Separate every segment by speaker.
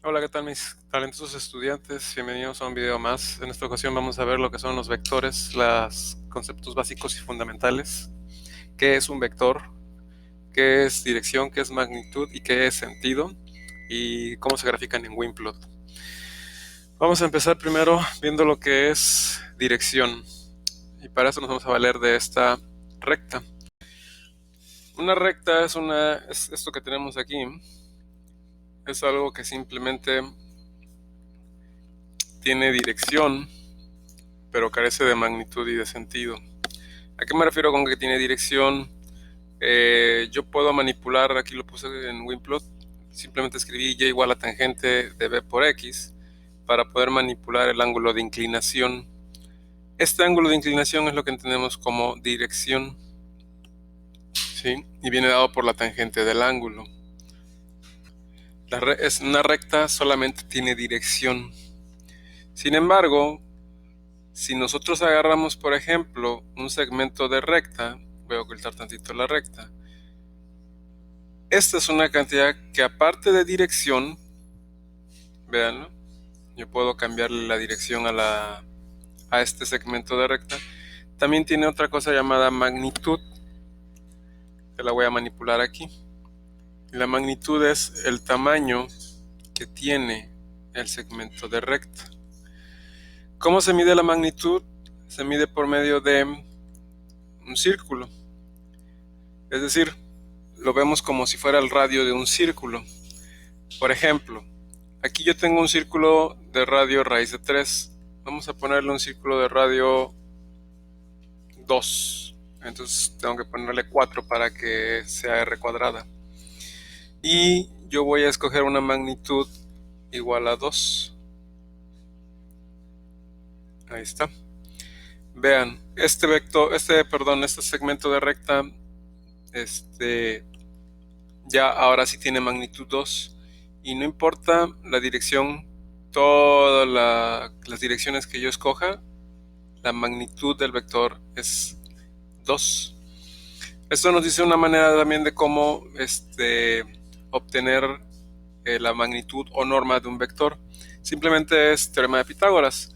Speaker 1: Hola, ¿qué tal mis talentosos estudiantes? Bienvenidos a un video más. En esta ocasión vamos a ver lo que son los vectores, los conceptos básicos y fundamentales. ¿Qué es un vector? ¿Qué es dirección? ¿Qué es magnitud? ¿Y qué es sentido? Y cómo se grafican en WinPlot. Vamos a empezar primero viendo lo que es dirección. Y para eso nos vamos a valer de esta recta. Una recta es esto que tenemos aquí. Es algo que simplemente tiene dirección, pero carece de magnitud y de sentido. ¿A qué me refiero con que tiene dirección? Yo puedo manipular, aquí lo puse en WinPlot, simplemente escribí y igual a tangente de b por x para poder manipular el ángulo de inclinación. Este ángulo de inclinación es lo que entendemos como dirección, ¿sí? Y viene dado por la tangente del ángulo. Es una recta, solamente tiene dirección. Sin embargo, si nosotros agarramos, por ejemplo, un segmento de recta, voy a ocultar tantito la recta. Esta es una cantidad que, aparte de dirección, véanlo, yo puedo cambiarle la dirección a este segmento de recta. También tiene otra cosa llamada magnitud, que la voy a manipular aquí. La magnitud es el tamaño que tiene el segmento de recta. ¿Cómo se mide la magnitud? Se mide por medio de un círculo. Es decir, lo vemos como si fuera el radio de un círculo. Por ejemplo, aquí yo tengo un círculo de radio raíz de 3. Vamos a ponerle un círculo de radio 2. Entonces tengo que ponerle 4 para que sea r cuadrada. Y yo voy a escoger una magnitud igual a 2. Ahí está. Vean, este segmento de recta, ya ahora sí tiene magnitud 2. Y no importa la dirección, todas las direcciones que yo escoja, la magnitud del vector es 2. Esto nos dice una manera también de cómo obtener la magnitud o norma de un vector. Simplemente es teorema de Pitágoras.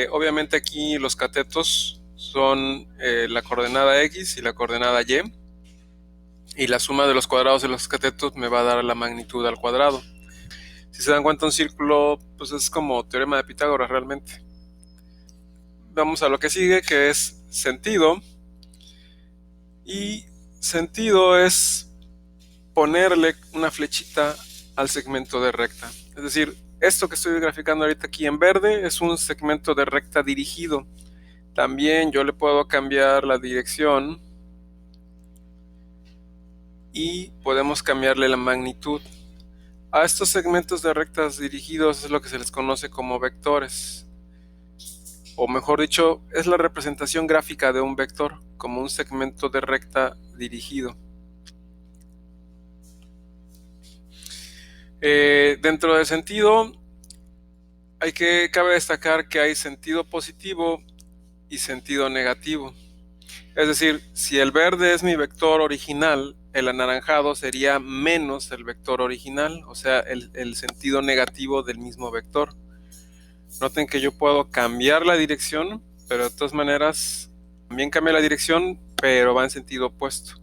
Speaker 1: Obviamente aquí los catetos son la coordenada x y la coordenada y, y la suma de los cuadrados de los catetos me va a dar la magnitud al cuadrado. Si se dan cuenta, un círculo pues es como teorema de Pitágoras realmente. Vamos a lo que sigue, que es sentido. Y sentido es ponerle una flechita al segmento de recta. Es decir, esto que estoy graficando ahorita aquí en verde es un segmento de recta dirigido. También yo le puedo cambiar la dirección y podemos cambiarle la magnitud. A estos segmentos de rectas dirigidos es lo que se les conoce como vectores. O mejor dicho, es la representación gráfica de un vector, como un segmento de recta dirigido. Dentro del sentido, cabe destacar que hay sentido positivo y sentido negativo. Es decir, si el verde es mi vector original, el anaranjado sería menos el vector original, o sea, el sentido negativo del mismo vector. Noten que yo puedo cambiar la dirección, pero de todas maneras también cambia la dirección, pero va en sentido opuesto.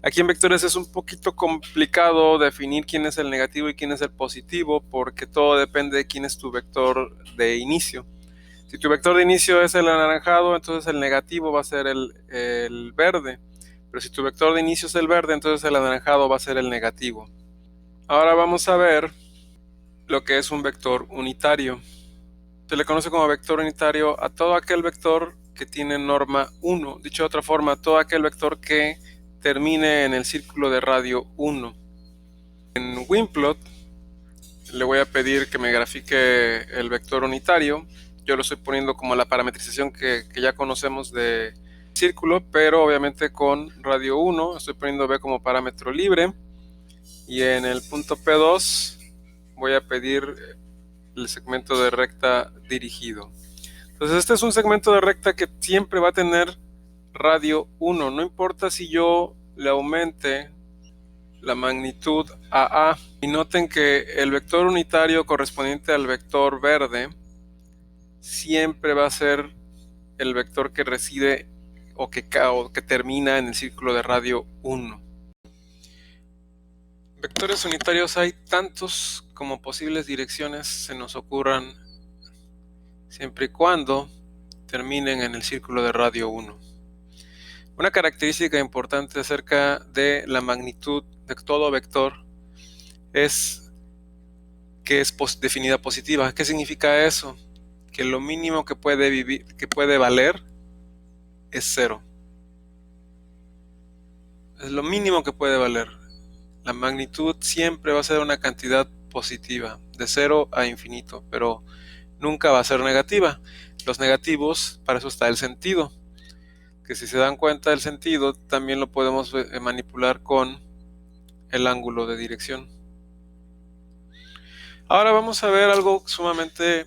Speaker 1: Aquí en vectores es un poquito complicado definir quién es el negativo y quién es el positivo, porque todo depende de quién es tu vector de inicio. Si tu vector de inicio es el anaranjado, entonces el negativo va a ser el verde. Pero si tu vector de inicio es el verde, entonces el anaranjado va a ser el negativo. Ahora vamos a ver lo que es un vector unitario. Se le conoce como vector unitario a todo aquel vector que tiene norma 1. Dicho de otra forma, todo aquel vector que termine en el círculo de radio 1. En WinPlot le voy a pedir que me grafique el vector unitario. Yo lo estoy poniendo como la parametrización que ya conocemos de círculo, pero obviamente con radio 1. Estoy poniendo B como parámetro libre. Y en el punto P2 voy a pedir el segmento de recta dirigido. Entonces este es un segmento de recta que siempre va a tener radio 1. No importa si yo le aumente la magnitud AA. Y noten que el vector unitario correspondiente al vector verde siempre va a ser el vector que reside o que termina en el círculo de radio 1. Vectores unitarios hay tantos como posibles direcciones se nos ocurran, siempre y cuando terminen en el círculo de radio 1. Una característica importante acerca de la magnitud de todo vector es que es definida positiva. ¿Qué significa eso? Que lo mínimo que puede valer es 0. Es lo mínimo que puede valer. La magnitud siempre va a ser una cantidad positiva, de 0 a infinito, pero nunca va a ser negativa. Los negativos, para eso está el sentido, que si se dan cuenta el sentido, también lo podemos manipular con el ángulo de dirección. Ahora vamos a ver algo sumamente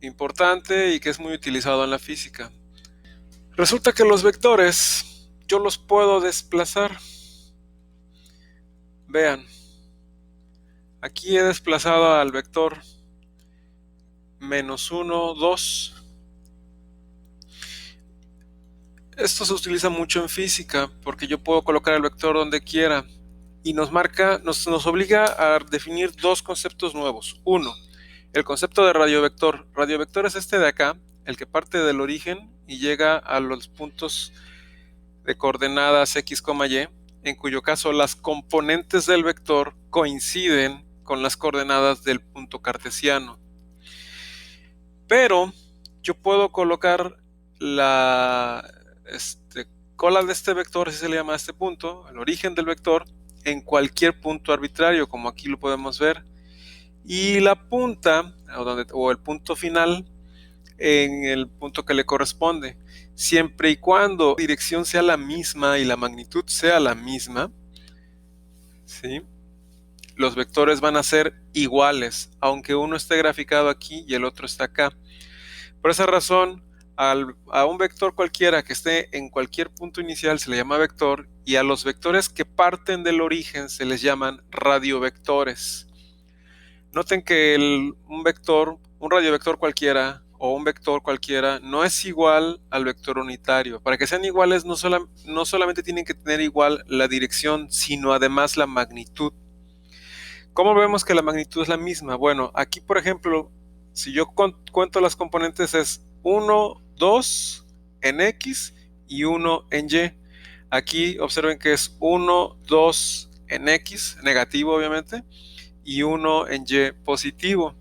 Speaker 1: importante y que es muy utilizado en la física. Resulta que los vectores yo los puedo desplazar. Vean, aquí he desplazado al vector -1, 2. Esto se utiliza mucho en física porque yo puedo colocar el vector donde quiera y nos obliga a definir dos conceptos nuevos. Uno, el concepto de radiovector. Radiovector es este de acá, el que parte del origen y llega a los puntos de coordenadas x, y, en cuyo caso las componentes del vector coinciden con las coordenadas del punto cartesiano. Pero yo puedo colocar la cola de este vector, así se le llama a este punto, el origen del vector, en cualquier punto arbitrario, como aquí lo podemos ver, y la punta o el punto final en el punto que le corresponde, siempre y cuando la dirección sea la misma y la magnitud sea la misma, ¿sí? Los vectores van a ser iguales, aunque uno esté graficado aquí y el otro está acá. Por esa razón, a un vector cualquiera que esté en cualquier punto inicial se le llama vector, y a los vectores que parten del origen se les llaman radiovectores. Noten que un radiovector cualquiera o un vector cualquiera no es igual al vector unitario. Para que sean iguales no solamente tienen que tener igual la dirección, sino además la magnitud. ¿Cómo vemos que la magnitud es la misma? Bueno, aquí por ejemplo, si yo cuento las componentes es 1, 2 en X y 1 en Y. Aquí observen que es 1, 2 en X, negativo obviamente, y 1 en Y, positivo.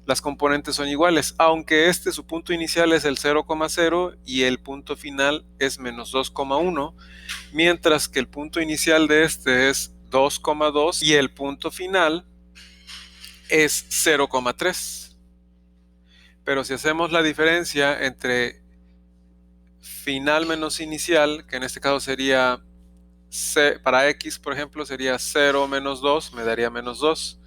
Speaker 1: Las componentes son iguales, aunque su punto inicial es el 0,0 y el punto final es -2,1, mientras que el punto inicial de este es 2,2 y el punto final es 0,3. Pero si hacemos la diferencia entre final menos inicial, que en este caso sería para X, por ejemplo, sería 0 menos 2, me daría -2.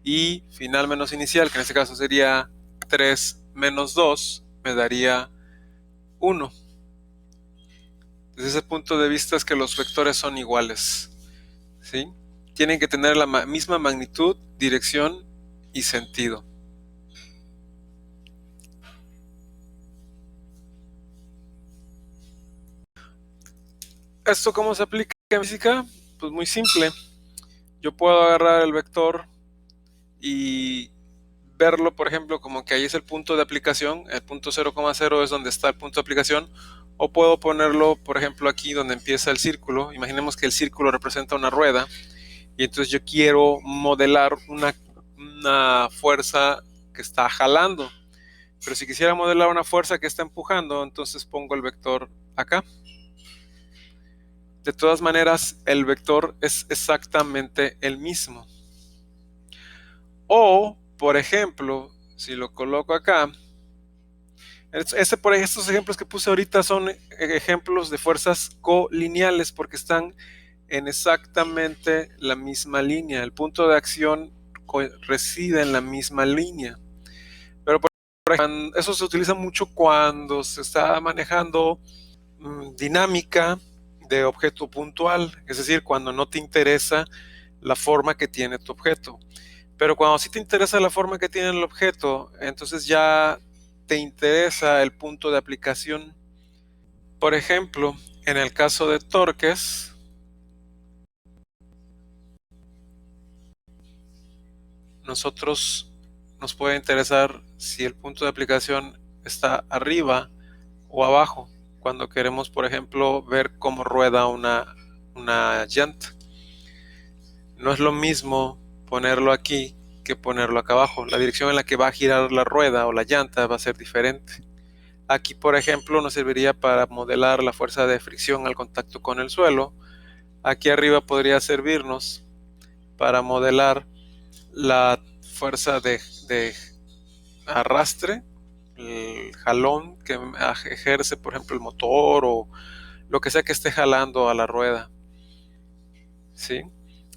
Speaker 1: Y final menos inicial, que en este caso sería 3 menos 2, me daría 1. Desde ese punto de vista es que los vectores son iguales, ¿sí? Tienen que tener la misma magnitud, dirección y sentido. ¿Esto cómo se aplica en física? Pues muy simple. Yo puedo agarrar el vector y verlo, por ejemplo, como que ahí es el punto de aplicación, el punto 0,0 es donde está el punto de aplicación, o puedo ponerlo, por ejemplo, aquí donde empieza el círculo. Imaginemos que el círculo representa una rueda, y entonces yo quiero modelar una fuerza que está jalando. Pero si quisiera modelar una fuerza que está empujando, entonces pongo el vector acá. De todas maneras, el vector es exactamente el mismo. O, por ejemplo, si lo coloco acá, estos ejemplos que puse ahorita son ejemplos de fuerzas colineales porque están en exactamente la misma línea. El punto de acción reside en la misma línea. Pero por ejemplo, eso se utiliza mucho cuando se está manejando dinámica de objeto puntual, es decir, cuando no te interesa la forma que tiene tu objeto. Pero cuando sí te interesa la forma que tiene el objeto, entonces ya te interesa el punto de aplicación. Por ejemplo, en el caso de torques, nos puede interesar si el punto de aplicación está arriba o abajo, cuando queremos, por ejemplo, ver cómo rueda una llanta. No es lo mismo ponerlo aquí que ponerlo acá abajo. La dirección en la que va a girar la rueda o la llanta va a ser diferente. Aquí, por ejemplo, nos serviría para modelar la fuerza de fricción al contacto con el suelo. Aquí arriba podría servirnos para modelar la fuerza de arrastre, el jalón que ejerce, por ejemplo, el motor o lo que sea que esté jalando a la rueda. ¿Sí?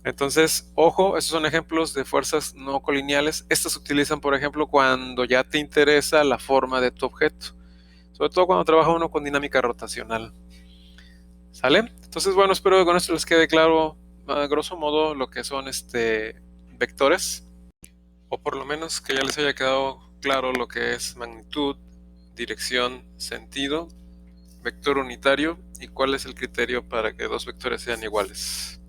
Speaker 1: Entonces, ojo, estos son ejemplos de fuerzas no colineales. Estas se utilizan, por ejemplo, cuando ya te interesa la forma de tu objeto, sobre todo cuando trabaja uno con dinámica rotacional. ¿Sale? Entonces, bueno, espero que con esto les quede claro, a grosso modo, lo que son vectores, o por lo menos que ya les haya quedado claro lo que es magnitud, dirección, sentido, vector unitario y cuál es el criterio para que dos vectores sean iguales.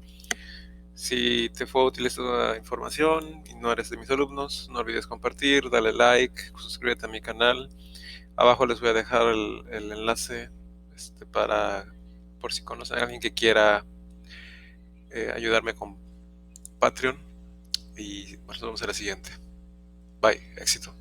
Speaker 1: Si te fue útil esta información y no eres de mis alumnos, no olvides compartir, dale like, suscríbete a mi canal. Abajo les voy a dejar el enlace por si conocen a alguien que quiera ayudarme con Patreon. Y nos vemos en la siguiente. Bye, éxito.